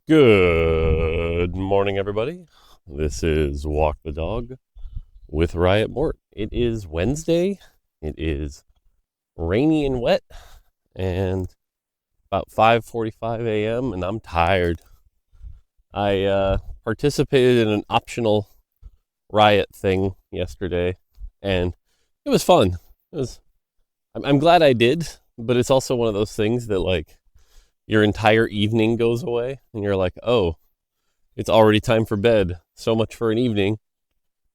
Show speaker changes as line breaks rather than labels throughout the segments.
Good morning, everybody. This is Walk the Dog with Riot Mort. It is Wednesday. It is rainy and wet, and about 5:45 a.m. and I'm tired. I participated in an optional Riot thing yesterday, and it was fun. It was. I'm glad I did, but it's also one of those things that your entire evening goes away, and you're like, oh, it's already time for bed. So much for an evening.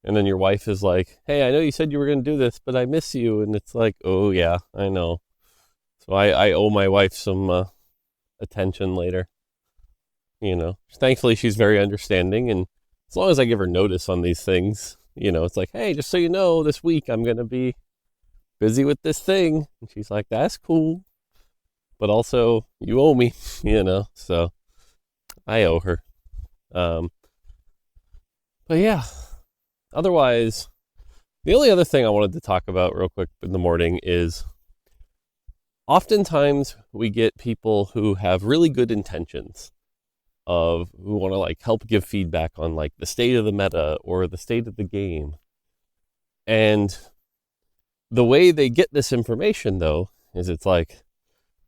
And then your wife is like, hey, I know you said you were going to do this, but I miss you. And it's like, oh, yeah, I know. So I owe my wife some attention later. Thankfully, she's very understanding. And as long as I give her notice on these things, it's like, hey, just so you know, this week I'm going to be busy with this thing. And she's like, that's cool. But also, you owe me, so I owe her. But yeah, otherwise, the only other thing I wanted to talk about real quick in the morning is oftentimes we get people who have really good intentions who want to help give feedback on the state of the meta or the state of the game. And the way they get this information though, is it's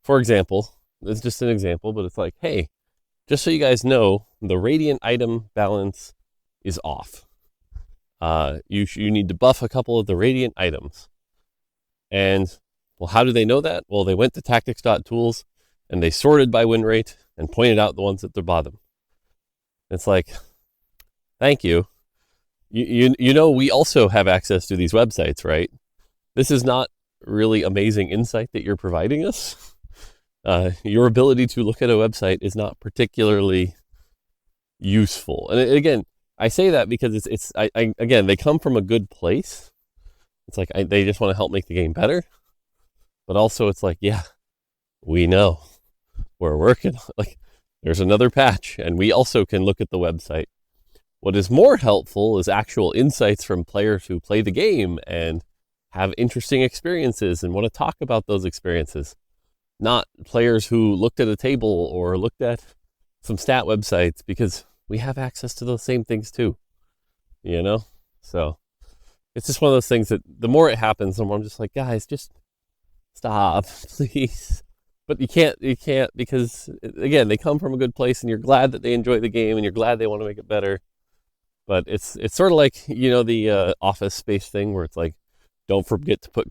for example, it's just an example, but it's hey, just so you guys know, the radiant item balance is off. You need to buff a couple of the radiant items. And, well, how do they know that? Well, they went to tactics.tools and they sorted by win rate and pointed out the ones at the bottom. It's thank you. We also have access to these websites, right? This is not really amazing insight that you're providing us. Your ability to look at a website is not particularly useful. And again, I say that because again, they come from a good place. It's they just want to help make the game better. But also it's yeah, we know we're working. There's another patch and we also can look at the website. What is more helpful is actual insights from players who play the game and have interesting experiences and want to talk about those experiences. Not players who looked at a table or looked at some stat websites, because we have access to those same things too, So it's just one of those things that the more it happens, the more I'm just guys, just stop, please. But you can't because, again, they come from a good place and you're glad that they enjoy the game and you're glad they want to make it better. But it's sort of the Office Space thing where it's don't forget to put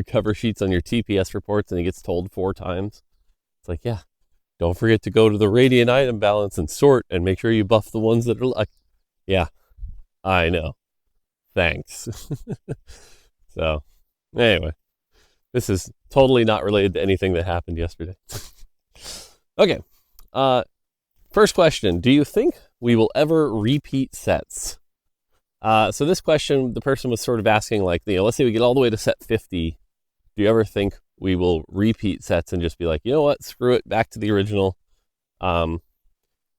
cover sheets on your TPS reports, and he gets told 4 times. It's yeah, don't forget to go to the radiant item balance and sort and make sure you buff the ones that are yeah, I know. Thanks. So, anyway, this is totally not related to anything that happened yesterday. Okay. First question, do you think we will ever repeat sets? So this question, the person was sort of asking let's say we get all the way to set 50. Do you ever think we will repeat sets and just be you know what, screw it, back to the original? And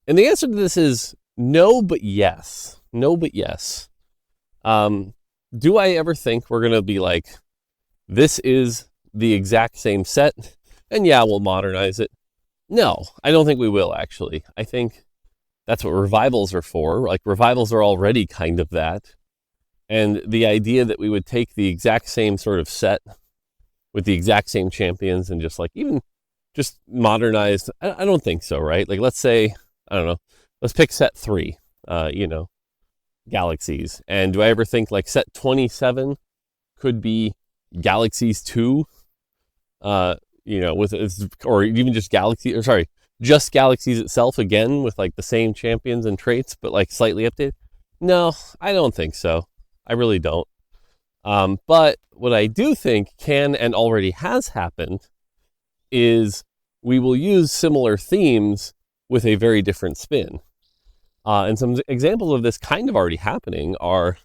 the answer to this is no, but yes. No, but yes. Do I ever think we're going to be this is the exact same set and yeah, we'll modernize it? No, I don't think we will, actually. I think that's what revivals are for. Revivals are already kind of that. And the idea that we would take the exact same sort of set with the exact same champions and just even just modernized, I don't think so, right? Let's say, I don't know, let's pick set 3, Galaxies. And do I ever think set 27 could be Galaxies 2? Or even just just Galaxies itself again with the same champions and traits, but slightly updated? No, I don't think so. I really don't. But what I do think can and already has happened is we will use similar themes with a very different spin. And some examples of this kind of already happening are,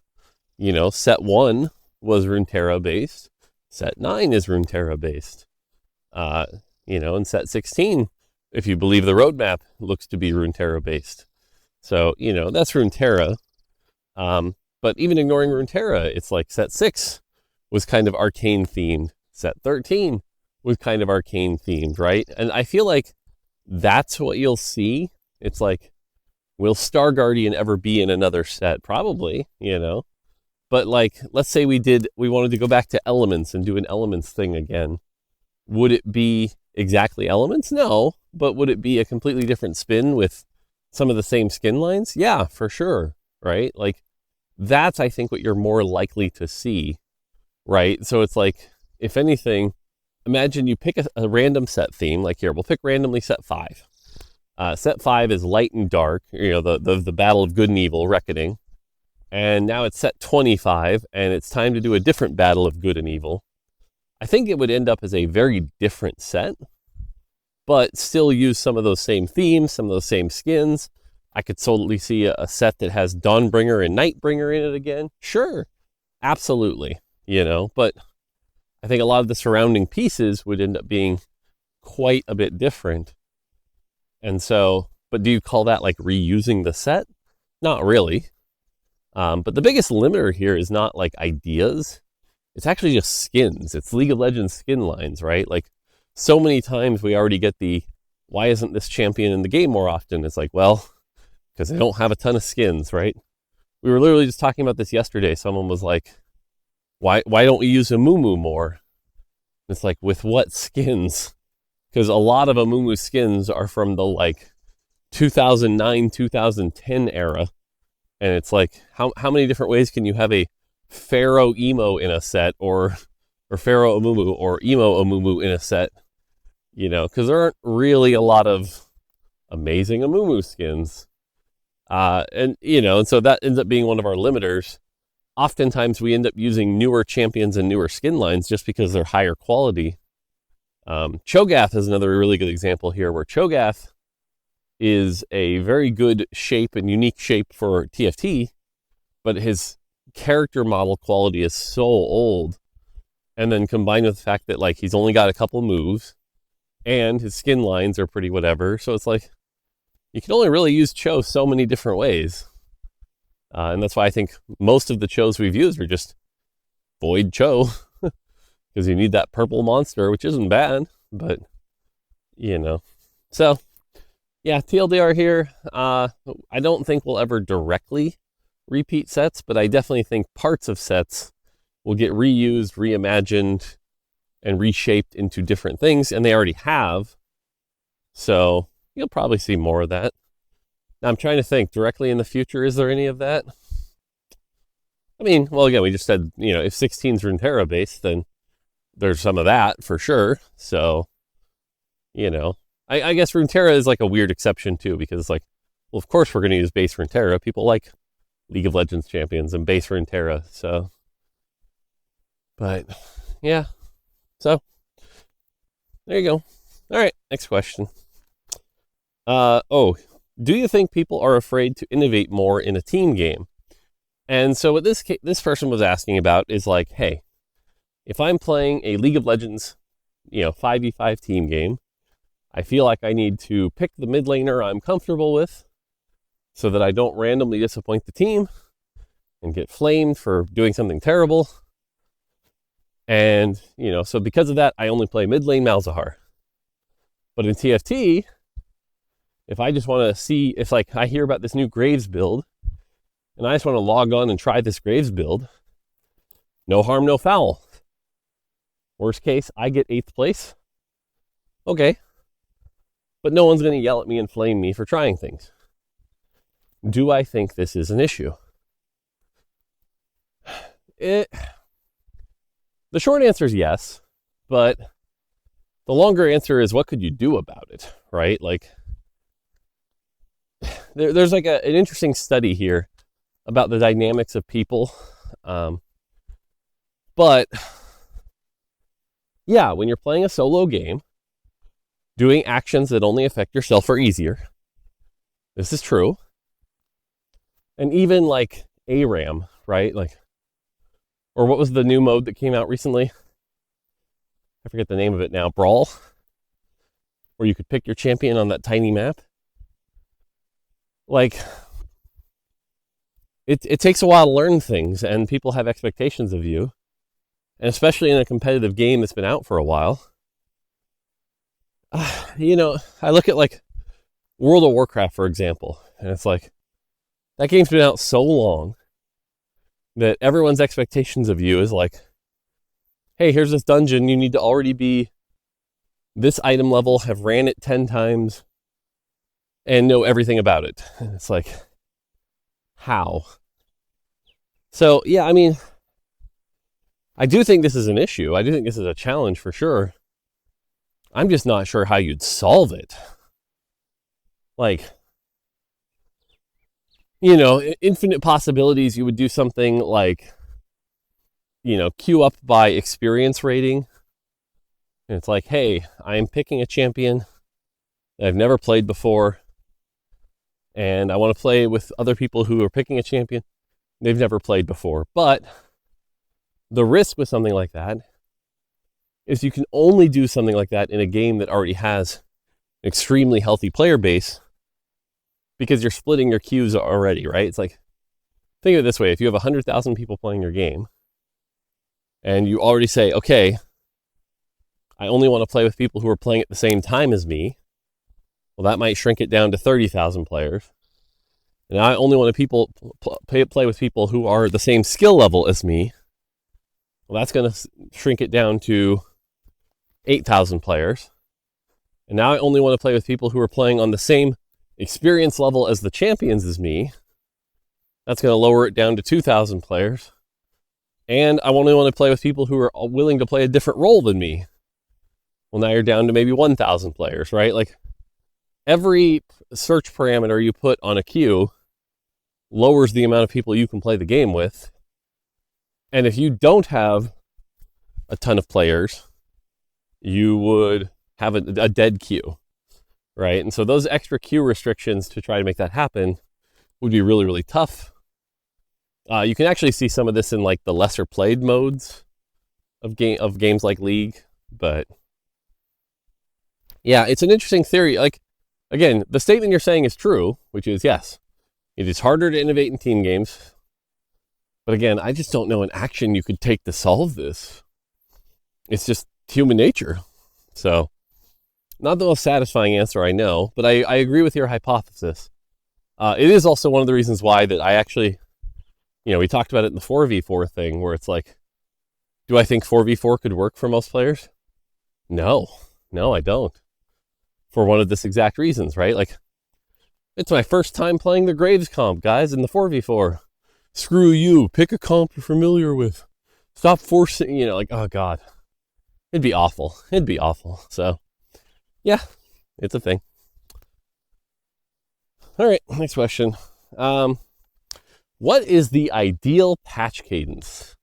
set 1 was Runeterra based, set 9 is Runeterra based. And set 16, if you believe the roadmap, looks to be Runeterra based. So, that's Runeterra. But even ignoring Runeterra, it's set 6 was kind of arcane themed. Set 13 was kind of arcane themed, right? And I feel that's what you'll see It's like, will Star Guardian ever be in another set? Probably, But like, let's say we wanted to go back to elements and do an elements thing again. Would it be exactly elements? No, but would it be a completely different spin with some of the same skin lines? Yeah, for sure, right? Like, that's, I think, what you're more likely to see, right? So it's like, if anything, imagine you pick a random set theme, like here, we'll pick randomly set 5. Set 5 is light and dark, the battle of good and evil, reckoning. And now it's set 25, and it's time to do a different battle of good and evil. I think it would end up as a very different set, but still use some of those same themes, some of those same skins. I could totally see a set that has Dawnbringer and Nightbringer in it again. Sure, absolutely, but I think a lot of the surrounding pieces would end up being quite a bit different. And so, but do you call that like reusing the set? Not really. But the biggest limiter here is not like ideas. It's actually just skins. It's League of Legends skin lines, right? Like, so many times we already get why isn't this champion in the game more often? It's like, well, because they don't have a ton of skins, right? We were literally just talking about this yesterday. Someone was like, why don't we use Amumu more? It's like, with what skins? Because a lot of Amumu skins are from the like 2009, 2010 era. And it's like, how many different ways can you have a Pharaoh Emo in a set, or Pharaoh Amumu, or Emo Amumu in a set? Because there aren't really a lot of amazing Amumu skins. And so that ends up being one of our limiters. Oftentimes we end up using newer champions and newer skin lines just because they're higher quality. Cho'Gath is another really good example here, where Cho'Gath is a very good shape and unique shape for TFT, but his character model quality is so old. And then combined with the fact that like he's only got a couple moves and his skin lines are pretty whatever. So it's like, you can only really use Cho so many different ways. And that's why I think most of the Chos we've used are just Void Cho, because you need that purple monster, which isn't bad, but so yeah, TLDR here. I don't think we'll ever directly repeat sets, but I definitely think parts of sets will get reused, reimagined, and reshaped into different things, and they already have. So you'll probably see more of that. Now I'm trying to think, directly in the future, is there any of that? I mean, well, again, we just said, if 16's Runeterra based, then there's some of that for sure. So, I guess Runeterra is like a weird exception too, because it's like, well, of course we're going to use base Runeterra. People like League of Legends champions and base Runeterra. So, but yeah, so there you go. All right, next question. Do you think people are afraid to innovate more in a team game? And so what this person was asking about is like, hey, if I'm playing a League of Legends, 5v5 team game, I feel like I need to pick the mid laner I'm comfortable with so that I don't randomly disappoint the team and get flamed for doing something terrible. And, so because of that, I only play mid lane Malzahar. But in TFT, if I just want to see, if like I hear about this new Graves build and I just want to log on and try this Graves build, no harm, no foul. Worst case, I get 8th place. Okay. But no one's going to yell at me and flame me for trying things. Do I think this is an issue? The short answer is yes, but the longer answer is, what could you do about it, right? Like, there's like an interesting study here about the dynamics of people. But yeah, when you're playing a solo game, doing actions that only affect yourself are easier. This is true. And even like ARAM, right? Like, or what was the new mode that came out recently? I forget the name of it now. Brawl, where you could pick your champion on that tiny map. Like, it takes a while to learn things, and people have expectations of you. And especially in a competitive game that's been out for a while. I look at like World of Warcraft, for example. And it's like, that game's been out so long that everyone's expectations of you is like, hey, here's this dungeon. You need to already be this item level, have ran it 10 times, and know everything about it. And it's like, how? So, yeah, I mean, I do think this is an issue. I do think this is a challenge for sure. I'm just not sure how you'd solve it. Like, infinite possibilities. You would do something like, queue up by experience rating. And it's like, hey, I'm picking a champion that I've never played before. And I want to play with other people who are picking a champion they've never played before. But the risk with something like that is you can only do something like that in a game that already has an extremely healthy player base, because you're splitting your queues already, right? It's like, think of it this way. If you have 100,000 people playing your game and you already say, okay, I only want to play with people who are playing at the same time as me, well, that might shrink it down to 30,000 players. And I only want to play with people who are the same skill level as me. Well, that's going to shrink it down to 8,000 players. And now I only want to play with people who are playing on the same experience level as the champions as me. That's going to lower it down to 2,000 players. And I only want to play with people who are willing to play a different role than me. Well, now you're down to maybe 1,000 players, right? Like, every search parameter you put on a queue lowers the amount of people you can play the game with. And if you don't have a ton of players, you would have a dead queue, right? And so those extra queue restrictions to try to make that happen would be really, really tough. You can actually see some of this in like the lesser played modes of games like League, but yeah, it's an interesting theory. Like, again, the statement you're saying is true, which is, yes, it is harder to innovate in team games. But again, I just don't know an action you could take to solve this. It's just human nature. So, not the most satisfying answer, I know, but I agree with your hypothesis. It is also one of the reasons why that I actually, we talked about it in the 4v4 thing, where it's like, do I think 4v4 could work for most players? No, I don't. For one of this exact reasons, right? Like, it's my first time playing the Graves comp, guys, in the 4v4. Screw you, pick a comp you're familiar with. Stop forcing, like, oh God. It'd be awful. So, yeah, it's a thing. All right, next question. What is the ideal patch cadence?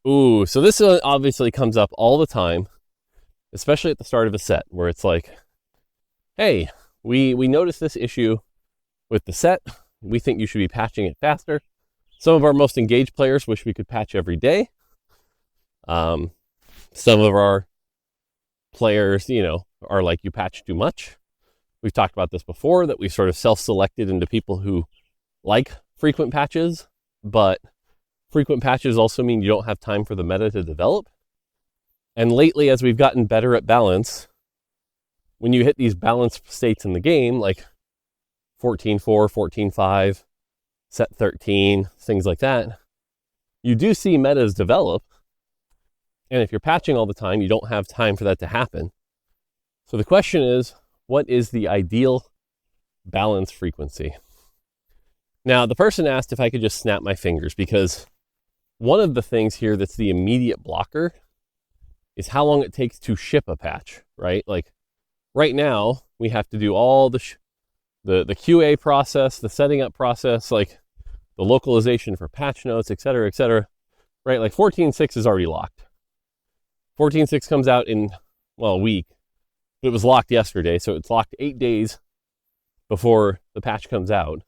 Ooh, so this obviously comes up all the time, especially at the start of a set, where it's like, hey, we noticed this issue with the set. We think you should be patching it faster. Some of our most engaged players wish we could patch every day. Some of our players, are like, you patch too much. We've talked about this before, that we've sort of self-selected into people who like frequent patches, but frequent patches also mean you don't have time for the meta to develop. And lately, as we've gotten better at balance, when you hit these balanced states in the game, like 14.4, 14.5, set 13, things like that, you do see metas develop. And if you're patching all the time, you don't have time for that to happen. So the question is, what is the ideal balance frequency? Now, the person asked if I could just snap my fingers, because one of the things here that's the immediate blocker is how long it takes to ship a patch, right? Like, right now, we have to do all the QA process, the setting up process, like the localization for patch notes, et cetera, right? Like 14.6 is already locked. 14.6 comes out in, a week. It was locked yesterday, so it's locked 8 days before the patch comes out.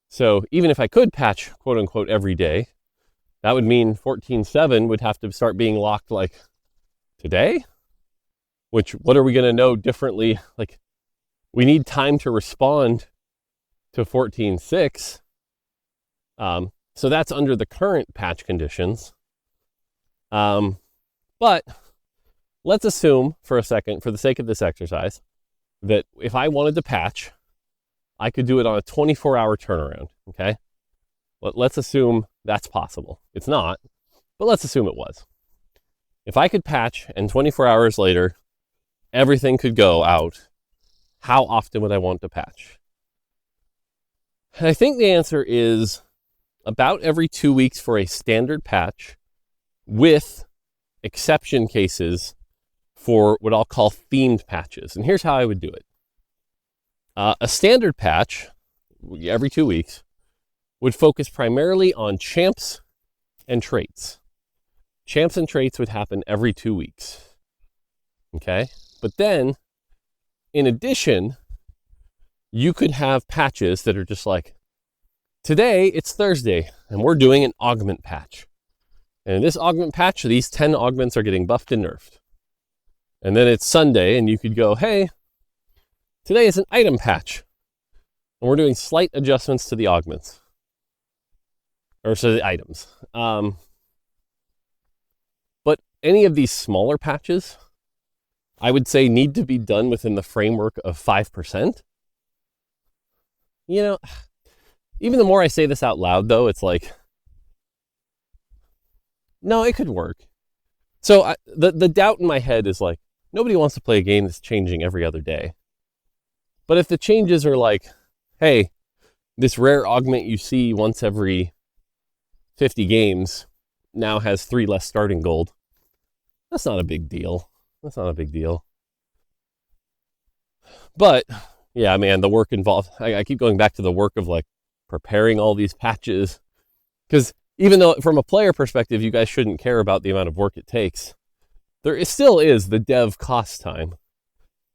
So even if I could patch, quote unquote, every day, that would mean 14.7 would have to start being locked like today. Which, what are we going to know differently? Like, we need time to respond to 14.6. So that's under the current patch conditions. But let's assume for a second, for the sake of this exercise, that if I wanted to patch, I could do it on a 24-hour turnaround, okay? Let's assume that's possible. It's not, but let's assume it was. If I could patch and 24 hours later, everything could go out, how often would I want to patch? And I think the answer is about every 2 weeks for a standard patch, with exception cases for what I'll call themed patches. And here's how I would do it. A standard patch, every 2 weeks, would focus primarily on champs and traits. Champs and traits would happen every 2 weeks. Okay? But then, in addition, you could have patches that are just like, today it's Thursday, and we're doing an augment patch. And in this augment patch, these 10 augments are getting buffed and nerfed. And then it's Sunday, and you could go, hey, today is an item patch, and we're doing slight adjustments to the augments. Or to the items. But any of these smaller patches, I would say need to be done within the framework of 5%. You know, even the more I say this out loud, though, it's like, no, it could work. So the doubt in my head is like, nobody wants to play a game that's changing every other day. But if the changes are like, hey, this rare augment you see once every 50 games now has 3 less starting gold, that's not a big deal. That's not a big deal. But, yeah, man, the work involved, I keep going back to the work of like preparing all these patches. Because even though from a player perspective, you guys shouldn't care about the amount of work it takes, still is the dev cost time.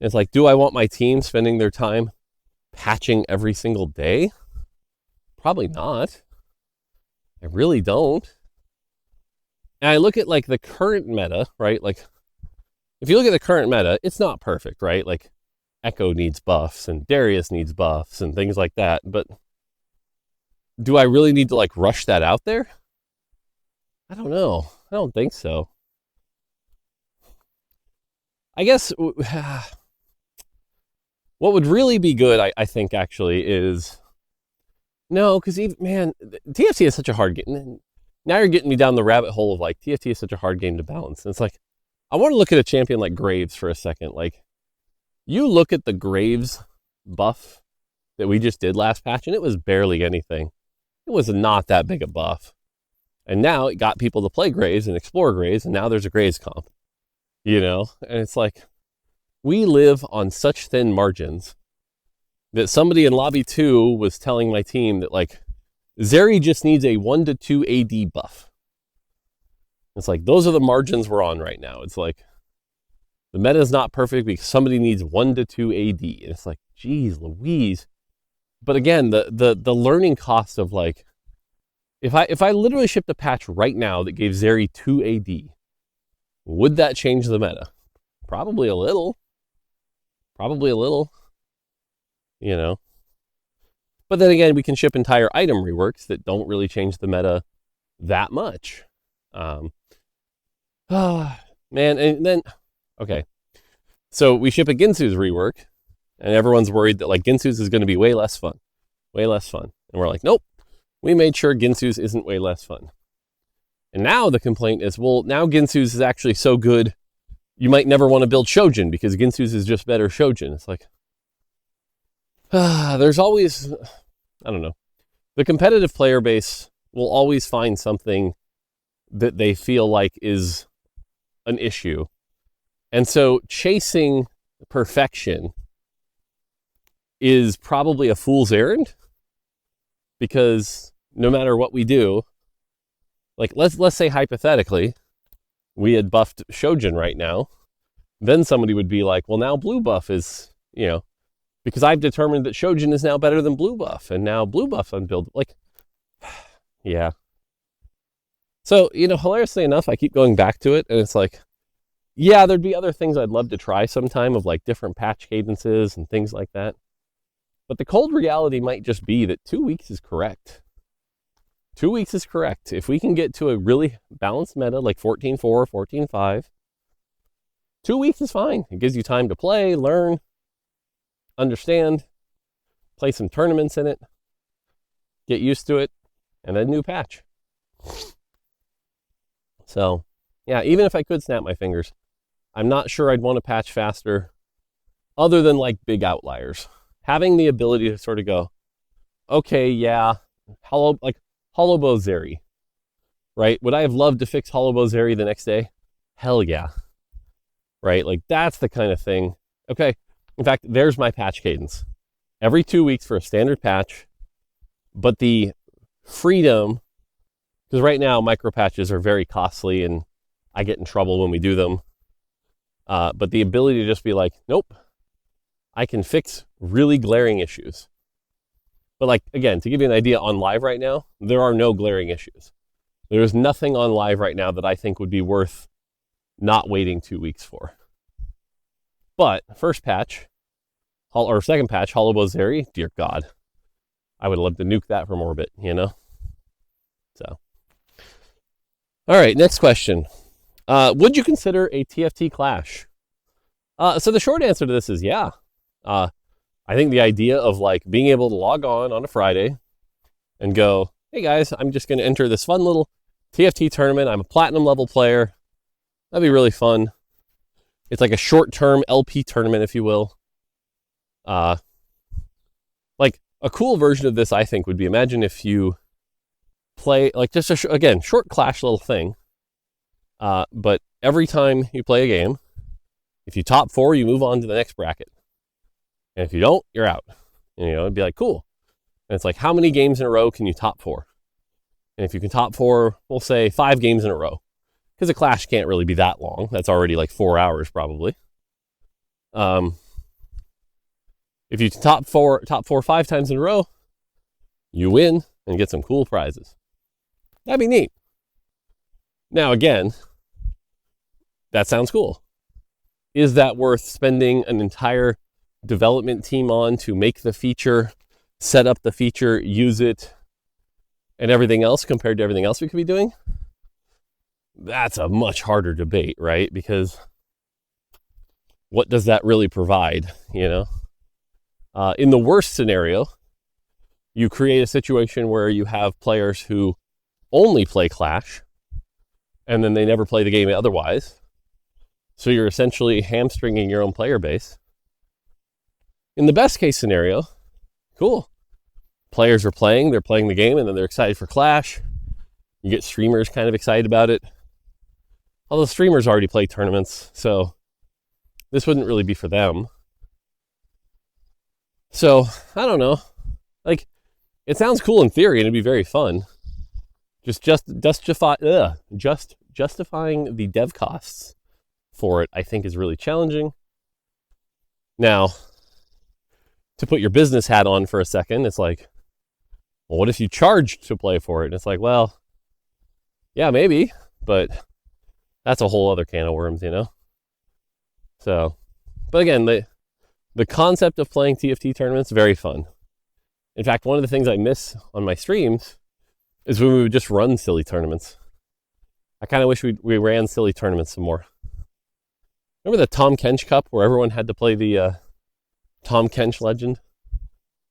It's like, do I want my team spending their time patching every single day? Probably not. I really don't. And I look at like the current meta, right? Like, if you look at the current meta, it's not perfect, right? Like, Echo needs buffs and Darius needs buffs and things like that. But do I really need to like rush that out there? I don't know. I don't think so. I guess what would really be good, I think, actually, is no, because man, TFT is such a hard game. Now you're getting me down the rabbit hole of like TFT is such a hard game to balance. And it's like, I want to look at a champion like Graves for a second. Like, you look at the Graves buff that we just did last patch, and it was barely anything. It was not that big a buff. And now it got people to play Graves and explore Graves, and now there's a Graves comp. You know? And it's like, we live on such thin margins that somebody in Lobby 2 was telling my team that, like, Zeri just needs a 1 to 2 AD buff. It's like, those are the margins we're on right now. It's like, the meta is not perfect because somebody needs 1 to 2 AD. And it's like, geez Louise. But again, the learning cost of like, if I literally shipped a patch right now that gave Zeri 2 AD, would that change the meta? Probably a little. Probably a little. You know. But then again, we can ship entire item reworks that don't really change the meta that much. Man, and then, okay. So we ship a Ginsu's rework, and everyone's worried that like Ginsu's is going to be way less fun. Way less fun. And we're like, nope. We made sure Ginsu's isn't way less fun. And now the complaint is, well, now Ginsu's is actually so good, you might never want to build Shojin because Ginsu's is just better Shojin. It's like, there's always, I don't know. The competitive player base will always find something that they feel like is an issue. And so chasing perfection is probably a fool's errand, because no matter what we do, like let's say hypothetically, we had buffed Shojin right now, then somebody would be like, well, now blue buff is, you know, because I've determined that Shojin is now better than blue buff, and now blue buff's unbuildable. Like, yeah. So, you know, hilariously enough, I keep going back to it, and it's like, yeah, there'd be other things I'd love to try sometime of like different patch cadences and things like that. But the cold reality might just be that 2 weeks is correct. 2 weeks is correct. If we can get to a really balanced meta like 14.4, 14.5, 2 weeks is fine. It gives you time to play, learn. understand, play some tournaments in it, get used to it, and then new patch. So, yeah, even if I could snap my fingers, I'm not sure I'd want to patch faster other than like big outliers. Having the ability to sort of go, okay, yeah, Hollow Bow Zeri, right? Would I have loved to fix Hollow Bow Zeri the next day? Hell yeah, right? Like that's the kind of thing. Okay, in fact, there's my patch cadence. Every 2 weeks for a standard patch, but the freedom, because right now micro patches are very costly and I get in trouble when we do them. But the ability to just be like, nope, I can fix really glaring issues. But like, again, to give you an idea, on live right now, there are no glaring issues. There's nothing on live right now that I think would be worth not waiting 2 weeks for. But first patch, or second patch, Hollow Bow Zeri, dear God, I would love to nuke that from orbit, you know? So, all right, next question. Would you consider a TFT clash? So the short answer to this is yeah. I think the idea of like being able to log on a Friday and go, hey guys, I'm just going to enter this fun little TFT tournament. I'm a platinum level player. That'd be really fun. It's like a short-term LP tournament, if you will. Like a cool version of this, I think, would be, imagine if you play like just again, short clash little thing. But every time you play a game, if you top 4, you move on to the next bracket. And if you don't, you're out. And, it'd be like, cool. And it's like, how many games in a row can you top 4? And if you can top 4, we'll say 5 games in a row. Because a clash can't really be that long. That's already like 4 hours probably. If you top four 5 times in a row, you win and get some cool prizes. That'd be neat. Now again, that sounds cool. Is that worth spending an entire development team on to make the feature, set up the feature, use it, and everything else compared to everything else we could be doing? That's a much harder debate, right? Because what does that really provide, In the worst scenario, you create a situation where you have players who only play Clash, and then they never play the game otherwise. So you're essentially hamstringing your own player base. In the best case scenario, cool. Players are playing, they're playing the game, and then they're excited for Clash. You get streamers kind of excited about it. Although streamers already play tournaments, so this wouldn't really be for them. So, I don't know. Like, it sounds cool in theory, and it'd be very fun. Just justifying the dev costs for it, I think, is really challenging. Now, to put your business hat on for a second, it's like, well, what if you charged to play for it? And it's like, well, yeah, maybe, but that's a whole other can of worms, So, but again, the concept of playing TFT tournaments, very fun. In fact, one of the things I miss on my streams is when we would just run silly tournaments. I kind of wish we ran silly tournaments some more. Remember the Tom Kench Cup where everyone had to play the Tom Kench Legend?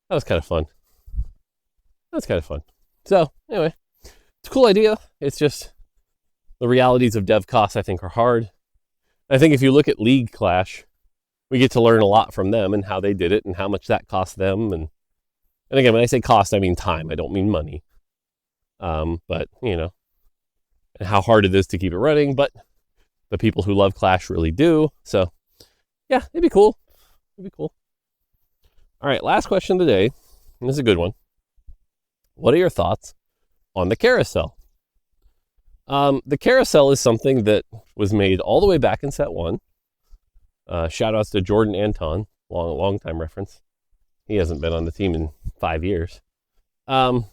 That was kind of fun. So, anyway, it's a cool idea. It's just the realities of dev costs, I think, are hard. I think if you look at League Clash, we get to learn a lot from them and how they did it and how much that cost them. And again, when I say cost, I mean time. I don't mean money. But, and how hard it is to keep it running. But the people who love Clash really do. So, yeah, it'd be cool. All right, last question of the day. And this is a good one. What are your thoughts on the carousel? The carousel is something that was made all the way back in set 1. Shout outs to Jordan Anton, long time reference. He hasn't been on the team in 5 years. And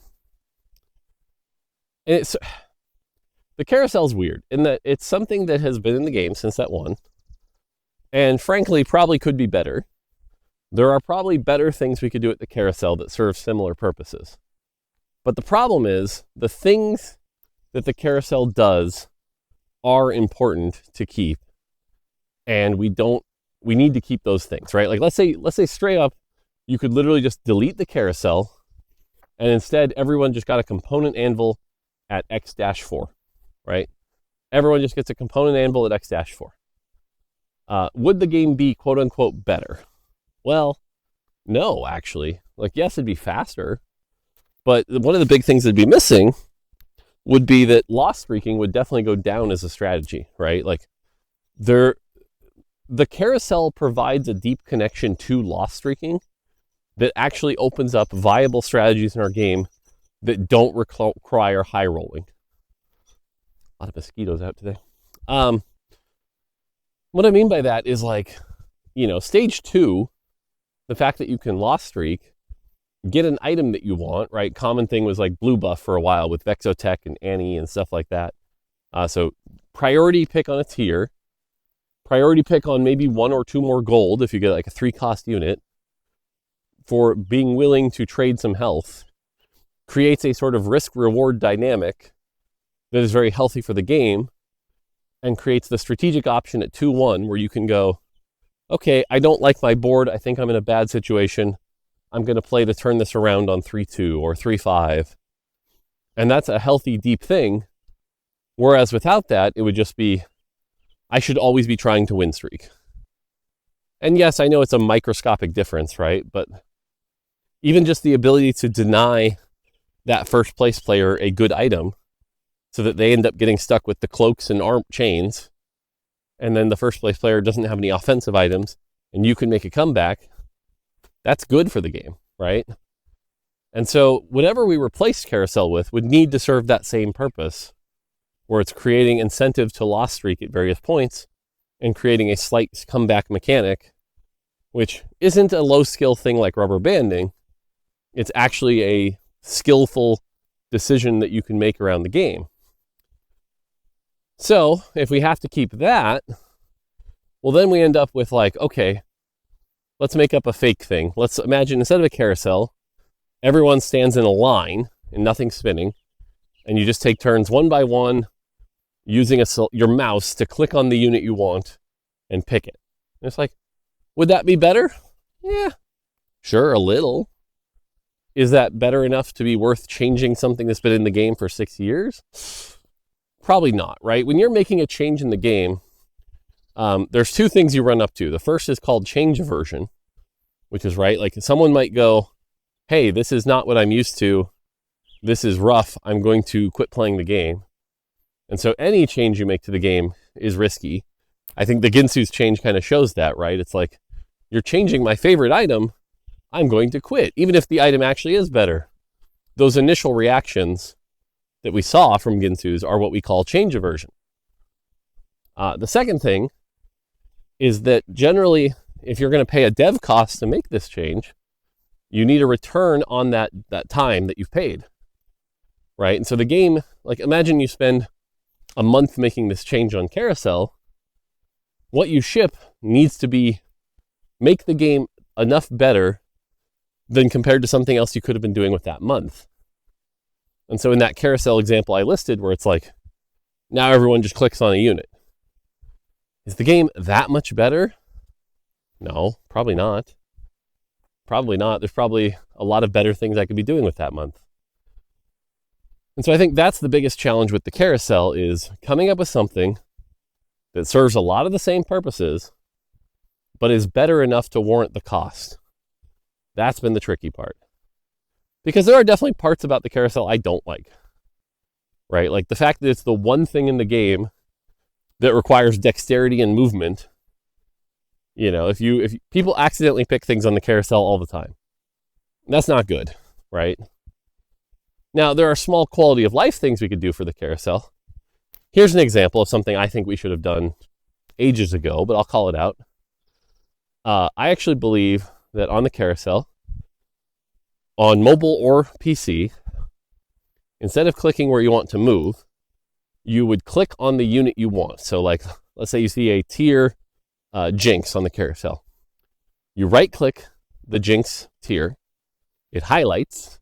the carousel's weird in that it's something that has been in the game since set 1, and frankly probably could be better. There are probably better things we could do at the carousel that serve similar purposes. But the problem is the things that the carousel does are important to keep, and we need to keep those things, right? Like let's say straight up, you could literally just delete the carousel, and instead everyone just got a component anvil at X-4, right? Everyone just gets a component anvil at X-4. Would the game be quote unquote better? Well, no, actually. Like, yes, it'd be faster, but one of the big things that'd be missing would be that loss streaking would definitely go down as a strategy, right? Like, the carousel provides a deep connection to loss streaking that actually opens up viable strategies in our game that don't require high rolling. A lot of mosquitoes out today. What I mean by that is, like, stage 2, the fact that you can loss streak, get an item that you want, right? Common thing was like blue buff for a while with Vexotech and Annie and stuff like that. So priority pick on a tier, priority pick on maybe 1 or 2 more gold if you get like a 3-cost unit for being willing to trade some health, creates a sort of risk-reward dynamic that is very healthy for the game, and creates the strategic option at 2-1 where you can go, okay, I don't like my board. I think I'm in a bad situation. I'm going to play to turn this around on 3-2 or 3-5. And that's a healthy, deep thing. Whereas without that, it would just be, I should always be trying to win streak. And yes, I know it's a microscopic difference, right? But even just the ability to deny that first place player a good item so that they end up getting stuck with the cloaks and arm chains, and then the first place player doesn't have any offensive items, and you can make a comeback, that's good for the game, right? And so whatever we replace carousel with would need to serve that same purpose, where it's creating incentive to loss streak at various points and creating a slight comeback mechanic, which isn't a low skill thing like rubber banding. It's actually a skillful decision that you can make around the game. So if we have to keep that, well, then we end up with like, okay, let's make up a fake thing. Let's imagine instead of a carousel, everyone stands in a line and nothing's spinning, and you just take turns one by one using your mouse to click on the unit you want and pick it. And it's like, would that be better? Yeah, sure, a little. Is that better enough to be worth changing something that's been in the game for 6 years? Probably not, right? When you're making a change in the game, there's 2 things you run up to. The first is called change aversion, which is, right, like someone might go, hey, this is not what I'm used to. This is rough. I'm going to quit playing the game. And so any change you make to the game is risky. I think the Ginsu's change kind of shows that, right? It's like, you're changing my favorite item. I'm going to quit, even if the item actually is better. Those initial reactions that we saw from Ginsu's are what we call change aversion. The second thing is that generally, if you're going to pay a dev cost to make this change, you need a return on that time that you've paid, right? And so the game, like, imagine you spend a month making this change on carousel. What you ship needs to make the game enough better than compared to something else you could have been doing with that month. And so in that carousel example I listed, where it's like, now everyone just clicks on a unit. Is the game that much better? No, probably not. Probably not. There's probably a lot of better things I could be doing with that month. And so I think that's the biggest challenge with the carousel, is coming up with something that serves a lot of the same purposes, but is better enough to warrant the cost. That's been the tricky part. Because there are definitely parts about the carousel I don't like, right? Like the fact that it's the one thing in the game that requires dexterity and movement. If people accidentally pick things on the carousel all the time, that's not good, right? Now, there are small quality of life things we could do for the carousel. Here's an example of something I think we should have done ages ago, but I'll call it out. I actually believe that on the carousel, on mobile or PC, instead of clicking where you want to move, you would click on the unit you want. So like, let's say you see a tier Jinx on the carousel. You right click the Jinx tier, it highlights,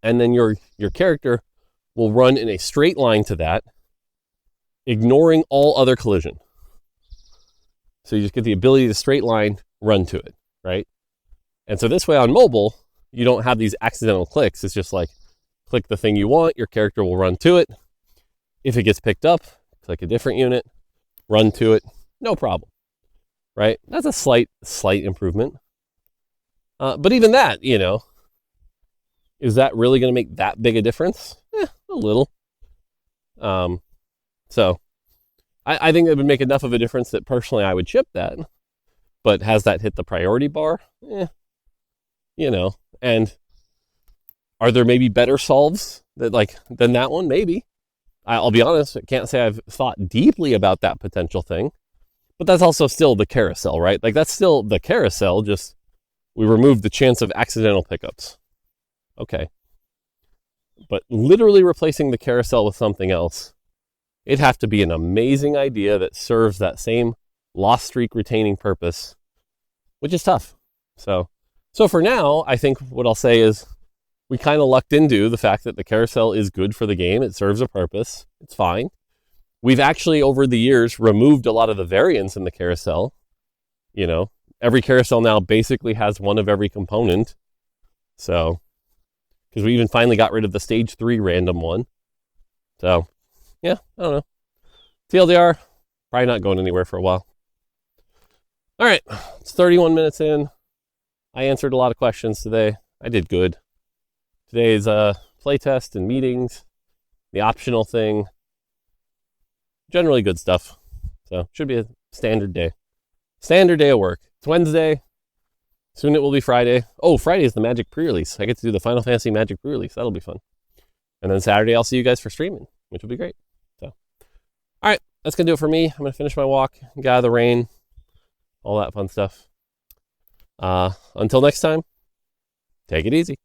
and then your character will run in a straight line to that, ignoring all other collision. So you just get the ability to straight line run to it, right? And so this way on mobile, you don't have these accidental clicks. It's just like, click the thing you want, your character will run to it. If it gets picked up, click a different unit, run to it, no problem, right? That's a slight improvement. But even that, is that really going to make that big a difference? A little. So I think it would make enough of a difference that personally I would ship that. But has that hit the priority bar? And are there maybe better solves than that one? Maybe. I'll be honest, I can't say I've thought deeply about that potential thing, but that's also still the carousel, right? Like that's still the carousel, just we removed the chance of accidental pickups. Okay. But literally replacing the carousel with something else, it'd have to be an amazing idea that serves that same loss streak retaining purpose, which is tough. So for now, I think what I'll say is we kind of lucked into the fact that the carousel is good for the game. It serves a purpose. It's fine. We've actually, over the years, removed a lot of the variance in the carousel. Every carousel now basically has one of every component. So, because we even finally got rid of the stage 3 random one. So, yeah, I don't know. TLDR, probably not going anywhere for a while. All right, it's 31 minutes in. I answered a lot of questions today. I did good. Today's playtest and meetings, the optional thing, generally good stuff. So should be a standard day. Standard day of work. It's Wednesday. Soon it will be Friday. Oh, Friday is the Magic pre-release. I get to do the Final Fantasy Magic pre-release. That'll be fun. And then Saturday I'll see you guys for streaming, which will be great. So, all right, that's going to do it for me. I'm going to finish my walk, get out of the rain, all that fun stuff. Until next time, take it easy.